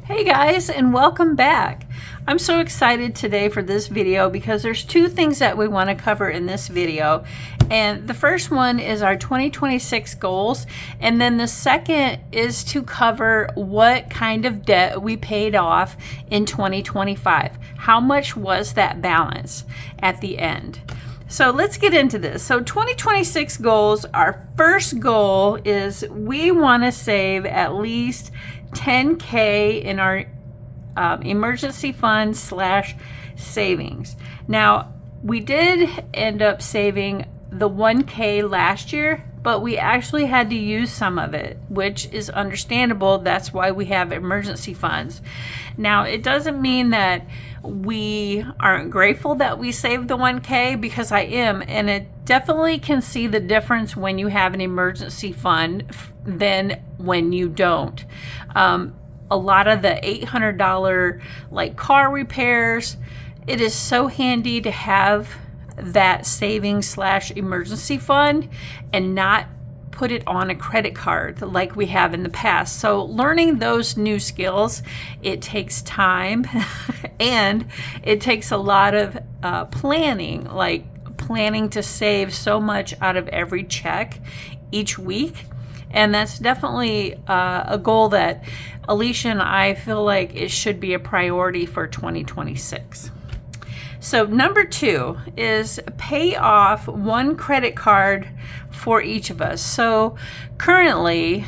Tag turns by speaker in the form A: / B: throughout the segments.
A: Hey guys, and welcome back. I'm so excited today for this video because there's two things that we want to cover in this video. And the first one is our 2026 goals, and then the second is to cover what kind of debt we paid off in 2025. How much was that balance at the end? So let's get into this. So 2026 goals, our first goal is we want to save at least $10K in our emergency fund / savings. Now, we did end up saving the $1K last year, but we actually had to use some of it, which is understandable. That's why we have emergency funds. Now, it doesn't mean that we aren't grateful that we saved the $1K, because I am, and it definitely can see the difference when you have an emergency fund than when you don't. A lot of the $800 like car repairs, it is so handy to have that savings / emergency fund and not put it on a credit card like we have in the past. So learning those new skills, it takes time and it takes a lot of planning, like planning to save so much out of every check each week. And that's definitely a goal that Alicia and I feel like it should be a priority for 2026. So number 2 is pay off one credit card for each of us. So currently,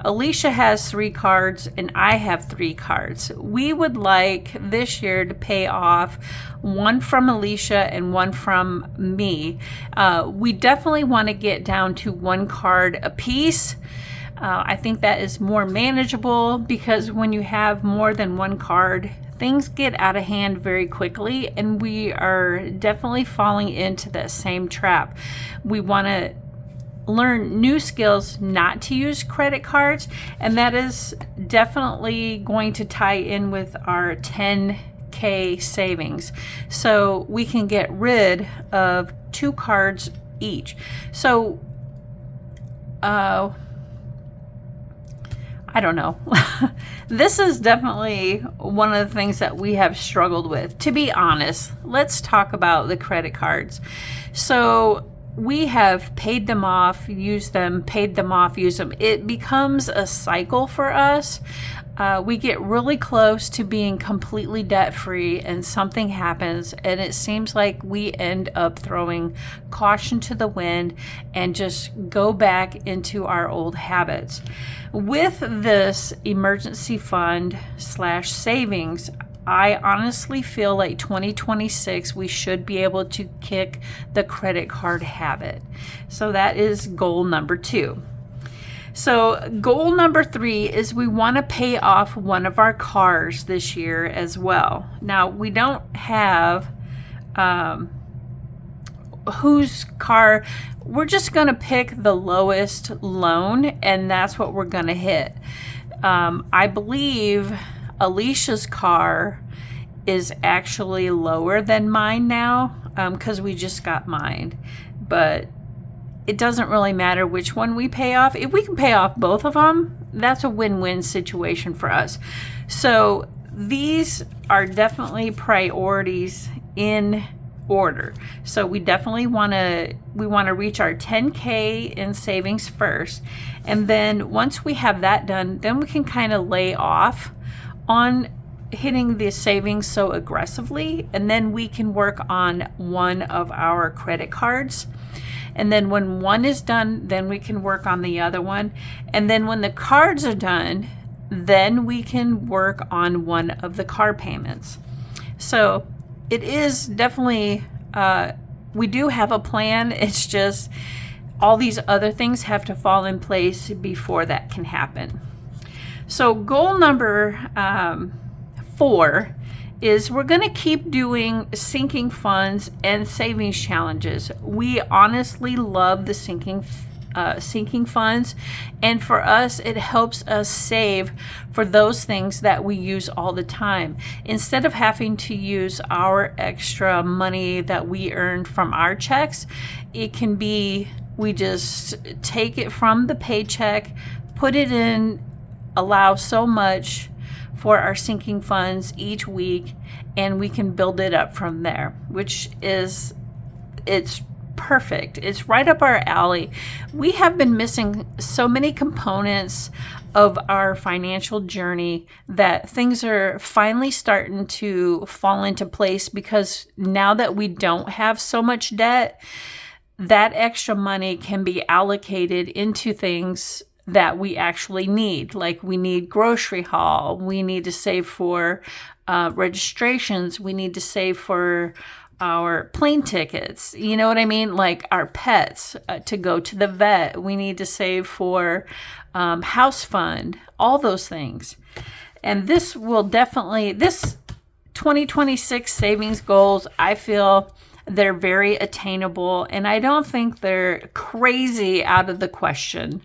A: Alicia has 3 cards and I have 3 cards. We would like this year to pay off one from Alicia and one from me. We definitely want to get down to 1 card a piece. I think that is more manageable, because when you have more than 1 card, things get out of hand very quickly, and we are definitely falling into that same trap. We want to learn new skills not to use credit cards, and that is definitely going to tie in with our 10K savings, so we can get rid of 2 cards each. So I don't know. This is definitely one of the things that we have struggled with. To be honest, let's talk about the credit cards. So we have paid them off, used them, paid them off, used them. It becomes a cycle for us. We get really close to being completely debt-free and something happens, and it seems like we end up throwing caution to the wind and just go back into our old habits. With this emergency fund / savings, I honestly feel like 2026 we should be able to kick the credit card habit. So that is goal number 2. So goal number 3 is we want to pay off one of our cars this year as well. Now, we don't have whose car. We're just going to pick the lowest loan, and that's what we're going to hit. I believe Alicia's car is actually lower than mine now, because we just got mine. But it doesn't really matter which one we pay off. If we can pay off both of them, that's a win-win situation for us. So these are definitely priorities in order. So we definitely want to reach our 10K in savings first, and then once we have that done, then we can kind of lay off on hitting the savings so aggressively, and then we can work on one of our credit cards. And then when one is done, then we can work on the other one. And then when the cards are done, then we can work on one of the car payments. So it is definitely, we do have a plan. It's just all these other things have to fall in place before that can happen. So goal number 4 is we're going to keep doing sinking funds and savings challenges. We honestly love the sinking funds, and for us it helps us save for those things that we use all the time. Instead of having to use our extra money that we earned from our checks, it can be we just take it from the paycheck, put it in, allow so much for our sinking funds each week, and we can build it up from there, which is, it's perfect. It's right up our alley. We have been missing so many components of our financial journey that things are finally starting to fall into place, because now that we don't have so much debt, that extra money can be allocated into things that we actually need. Like, we need grocery haul, we need to save for registrations, we need to save for our plane tickets, you know what I mean? Like our pets, to go to the vet, we need to save for house fund, all those things. And this will definitely, this 2026 savings goals, I feel they're very attainable, and I don't think they're crazy out of the question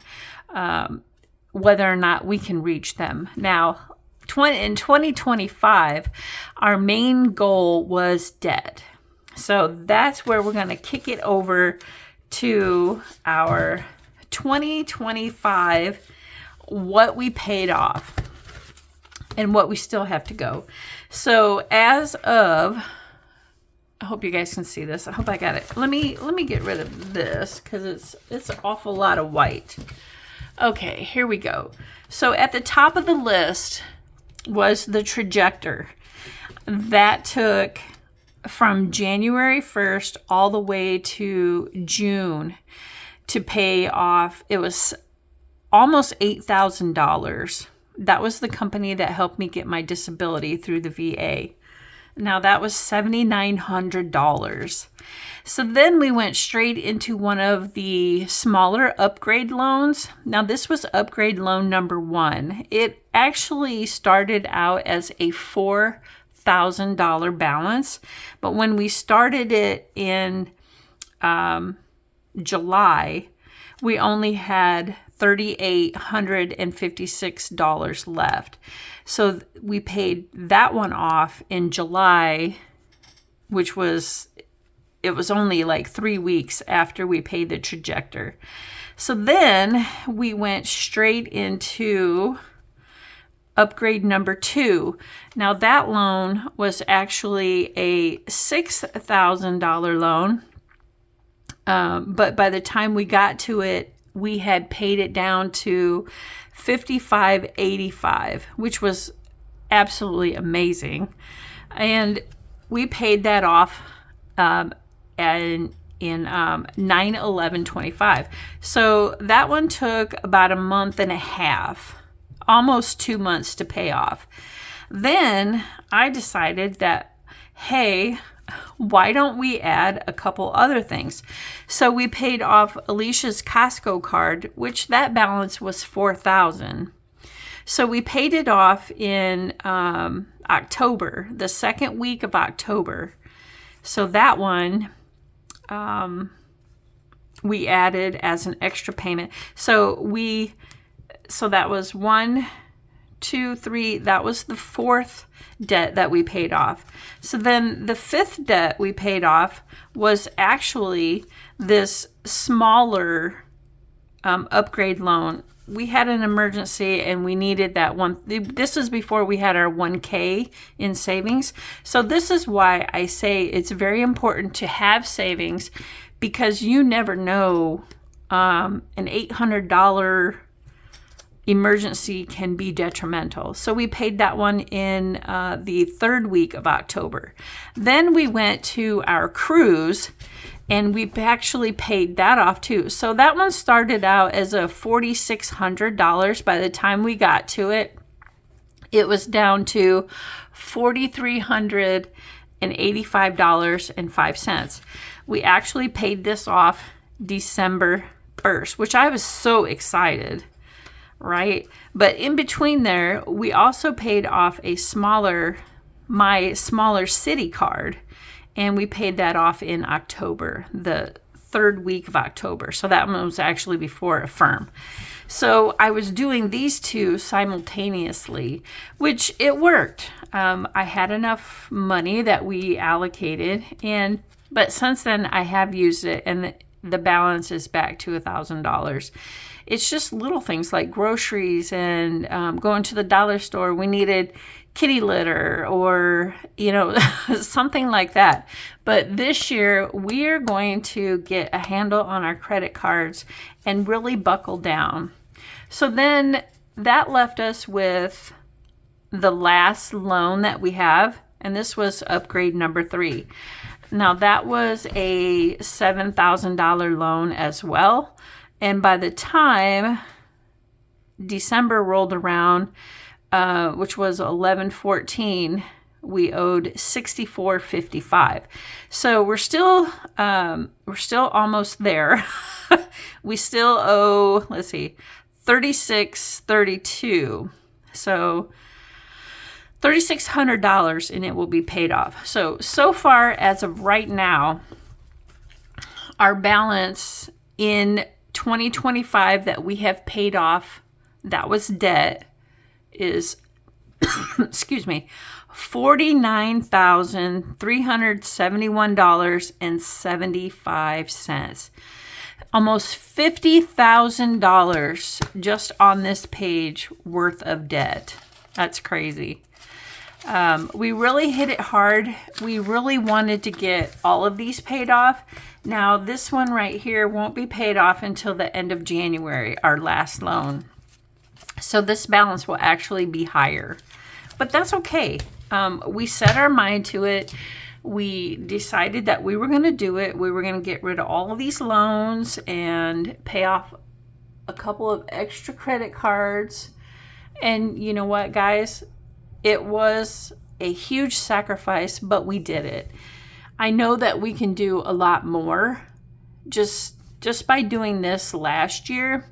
A: whether or not we can reach them. Now, in 2025, our main goal was debt. So that's where we're going to kick it over to our 2025, what we paid off and what we still have to go. So as of, I hope you guys can see this. I hope I got it. Let me get rid of this because it's an awful lot of white. Okay, here we go. So at the top of the list was the trajector. That took from January 1st all the way to June to pay off. It was almost $8,000. That was the company that helped me get my disability through the VA. Now that was $7,900. So then we went straight into one of the smaller upgrade loans. Now this was upgrade loan number 1. It actually started out as a $4,000 balance, but when we started it in July, we only had $3,856 left. So we paid that one off in July, which was, it was only like 3 weeks after we paid the trajector. So then we went straight into upgrade number 2. Now that loan was actually a $6,000 loan. But by the time we got to it, we had paid it down to $5,585, which was absolutely amazing. And we paid that off in 9/11/25. So that one took about a month and a half, almost 2 months to pay off. Then I decided that, hey, why don't we add a couple other things? So we paid off Alicia's Costco card, which that balance was $4,000. So we paid it off in October, the second week of October. So that one we added as an extra payment. So that was 1, 2, 3. That was the 4th debt that we paid off. So then the 5th debt we paid off was actually this smaller upgrade loan. We had an emergency and we needed that one. This is before we had our 1K in savings. So this is why I say it's very important to have savings, because you never know, an $800 emergency can be detrimental. So we paid that one in the 3rd week of October. Then we went to our cruise and we actually paid that off too. So that one started out as a $4,600. By the time we got to it, it was down to $4,385.05. We actually paid this off December 1st, which I was so excited, right? But in between there, we also paid off my smaller city card, and we paid that off in October, the 3rd week of October. So that one was actually before Affirm. So I was doing these two simultaneously, which it worked. I had enough money that we allocated, but since then I have used it, and the balance is back to $1,000. It's just little things like groceries and going to the dollar store. We needed kitty litter or, you know, something like that. But this year we are going to get a handle on our credit cards and really buckle down. So then that left us with the last loan that we have, and this was upgrade number 3. Now that was a $7,000 loan as well. And by the time December rolled around, which was 11/14, we owed $64.55. So we're still almost there. We still owe, let's see, $36.32. So $3,600 and it will be paid off. So far as of right now, our balance in 2025 that we have paid off, that was debt, is excuse me, $49,371.75. Almost $50,000 just on this page worth of debt. That's crazy. We really hit it hard. We really wanted to get all of these paid off. Now, this one right here won't be paid off until the end of January, our last loan. So this balance will actually be higher, but that's okay. We set our mind to it. We decided that we were going to do it. We were going to get rid of all of these loans and pay off a couple of extra credit cards. And you know what, guys? It was a huge sacrifice, but we did it. I know that we can do a lot more. Just by doing this last year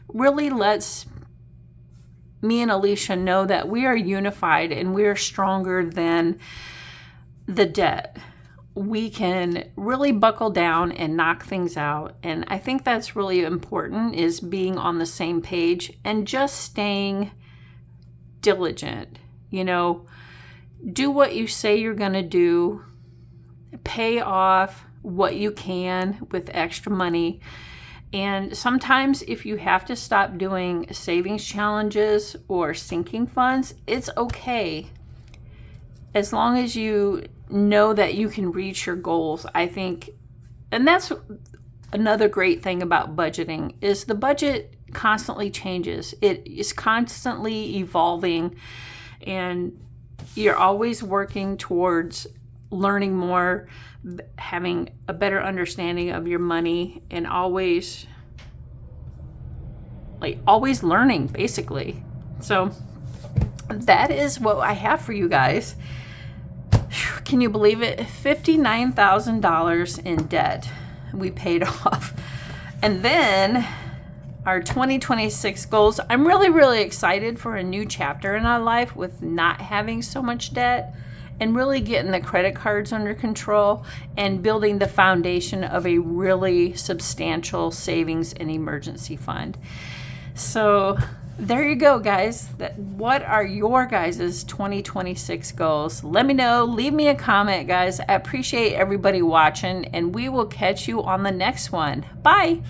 A: really lets me and Alicia know that we are unified and we are stronger than the debt. We can really buckle down and knock things out. And I think that's really important, is being on the same page and just staying diligent. You know, do what you say you're going to do. Pay off what you can with extra money. And sometimes if you have to stop doing savings challenges or sinking funds, it's okay. As long as you know that you can reach your goals, I think. And that's another great thing about budgeting, is the budget constantly changes. It is constantly evolving, and you're always working towards learning more, having a better understanding of your money, and always learning, basically. So that is what I have for you guys. Can you believe it? $59,000 in debt we paid off. And then our 2026 goals. I'm really, really excited for a new chapter in our life with not having so much debt and really getting the credit cards under control and building the foundation of a really substantial savings and emergency fund. So there you go, guys. What are your guys' 2026 goals? Let me know. Leave me a comment, guys. I appreciate everybody watching, and we will catch you on the next one. Bye.